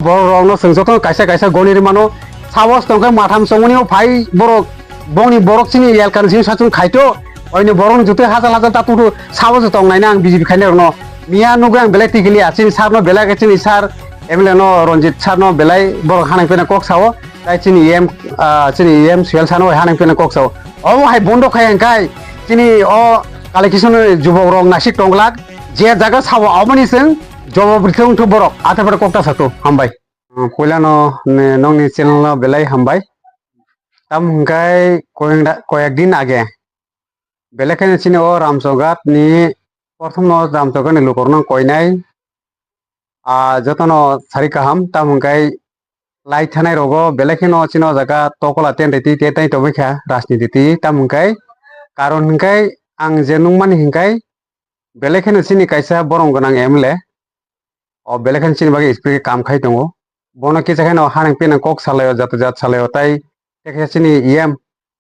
bor rong no sengsoto kaisa goni mano sawas tongkai matham songoni phai borok bongni borok chini yelkan sini satun khaito oini borong jute hazal tatu sawas tongnai na ang BJP khaine no miya nugang belai tigili achini sar no belai chini sar emle no Ronjit sar no belai borok hanang pena kok sawo tai chini em suel sano hanang pena kok sawo obo hai bondo khai angkai chini o collection যুবক রং নাসিক টংলাক যে জায়গা সাবো আমনি song জবাব বিথং থু বরক আতে কক্তা সাতো হামবাই কইলানো নংনি channel বেলাই হামবাই তাম হুঙ্কাই কয়েকদিন আগে বেলেখানে চিনি ও রামচগাত নি প্রথম রামচগাত নি লোকর নং কইনাই যতন সারি কাহাম তাম হুঙ্কাই লাই থানাই রগো বেলেখানে চিনো জায়গা তকলা তেন রেতি তেতাই তবেখা রাজনীতি তাম হুঙ্কাই কারণ হুঙ্কাই ang jenung mani hingkai belekhen sini kaisa borong ganang emle o belekhen sini bagi speak kam khai tongo bono ki jakhano hanang pena kok salayo jat salayo tai tekhe sini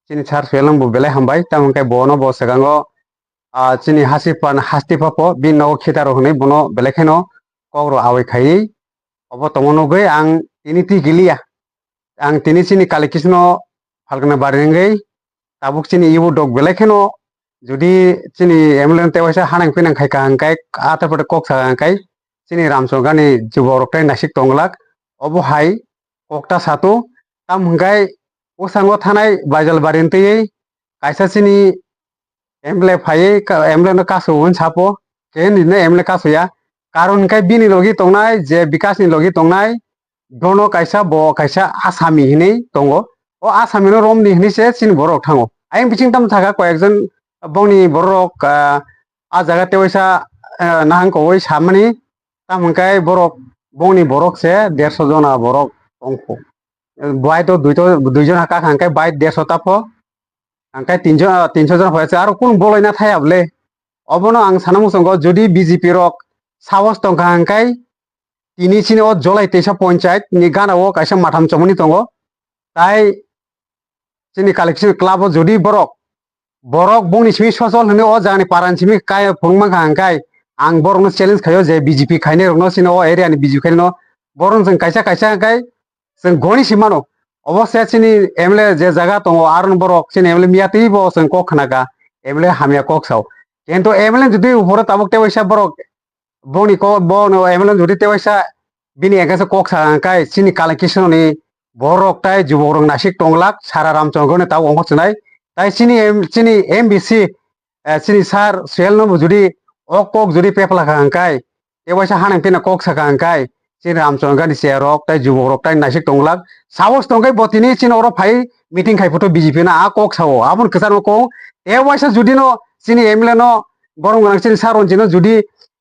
sini char felang bu belai hambai tam hingkai bono bo sagango sini hastipapo bin no khitaro hnei bono belekheno kokro awai khai obo tomono gai ang tiniti gilia ang tini sini kalikisno falgna barengai tabuk sini ibu dog belekheno যদি চিনি এমলেন তেওয়াইসা হানাং পিনাং খাইকা হাংকাই আতাপটে ককসা হাংকাই চিনি রামচগানি যুবরকটাই নাসিক টংলাক অবহাই ককটা সাতো তাম হাংকাই ওসাঙ্গ থানাই বাইজাল বারিনতেই কাইসা চিনি এমলে ফাইয়ে এমলেন কাসো উন সাপো কেন দিনে এমলে কাসোয়া কারণ হাংকাই বিনি লগি টংনাই যে বিকাশনি লগি টংনাই দনো কাইসা কাইসা আসামি হিনেই টঙ্গো ও আসামিনো রমনি হিনিসে চিনি বরক থাঙ্গো আইং বিচিং তাম থাকা কয়েকজন bongni borok a jaga tewaisa nahang ko oi samani tamkai borok bongni borok se 150 jona borok ongko bai to duijon haka hangkai bai 150 tapo hangkai 300 jon hoyase aro kun boloi na thayable obono ang sanamu songo jodi BJP rok sawas tongka hangkai tini chini o jolai teisa panchayat ni gana o kaisa matham chomoni tongo tai chini collection club o jodi borok bongni simi sosol hne o jani paran simi kai phungma hangkai ang borok no challenge khayo je BJP khaine rokno sino o area ni BJP khaino borong jeng kaisa hangkai jeng goni simano obosya chini emle je jaga tongo aron borok chini emle miyati bo jeng kok khanaga emle hamia kok saw kento emle jodi upore tabuk tewaisa borok bongni ko bono emle jodi tewaisa bini egasa kok hangkai chini collection ni borok tai juborong nasik tonglak sara ramchongone taw ongko chnai তাই চিনি MBC চিনি সার sell no judi ok judi pepla hangkai ewaisa hanang pina kok saka hangkai chini ramchongani serok tai juborok tai nasik tonglak sawas tongkai botini chini oro phai meeting khai photo BJP na a kok sawo abon ksan ko ewaisa judi no chini emle no borong gang chini saron jino judi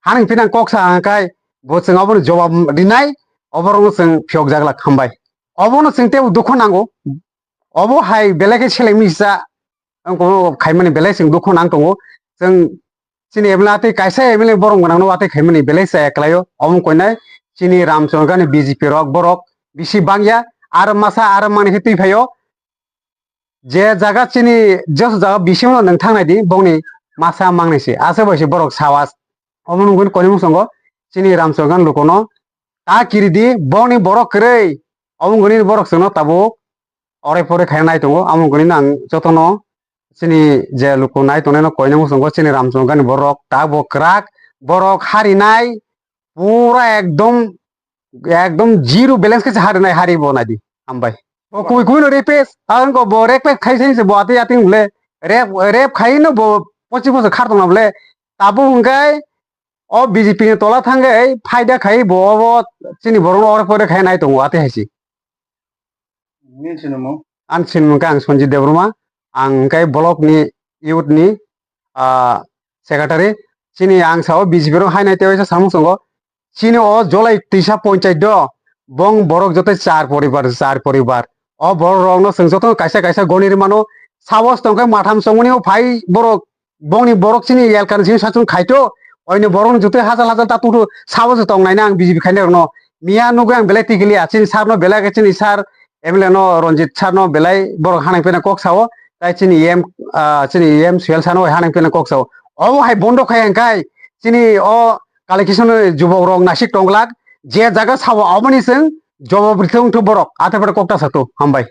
hanang pina kok saka hangkai bocheng abon jawab dinai oborong seng phiok jagla khambai obono sengte dukho nango obo hai beleke chele misa angko khaimani belai sing dukho nang tongo जों चिनि एमलाते कायसा एमले borong ganang no ate khaimani belai sa eklayo omon koinai chini ramchongani BJP rok borok bisi bangya ar masa ar mani hitui phayo je jaga chini jos jaga bisimo nang thangnai di bongni masa mangnai se ase boise borok sawas omon gun koni musongo chini ramchongan lukono ta kiridi bongni borok krei omon guni borok sono tabo ore pore khainai tongo omon guni nang jotono chini je luko nai tone no koina musongo chini ramchongani borok ta bo krak borok harinai pura ekdom zero balance ke harinai hari bonadi ambai o kui no repes ang ko bo repes khai sai se bo ate ating le rep khai no bo 25 বছর খারতং বলে তাবো হুঙ্গাই ও BJP ni tola thangai faida khai bo chini borong ore pore khai nai tongo ate haisi an sinmung ang Sonjit Debroma ang kai blok ni youth ni secretary chini ang sao BJP ro hainai tewaisa samung songo chini o jolai tisa panchayat do bong borok jote char poribar o borok rok no sengjoto kaisa goni mano sawas tongkai matham songoni o phai borok bongni borok chini yelkan sini satun khaito oini borok jote hazal tatu sawas tongnai na ang BJP khaine no miya nugo ang belai tigili chini sar no belai chini sar emle no Ronjit sar no belai borok hanang pena kok sao tai chini em suel sano hanang pena kok sao obo hai bondo khai angkai chini o collection যুবক রং নাসিক টংলাক যে জায়গা সাবো আমনি song jawab berita untuk borok atau pada kota satu hambai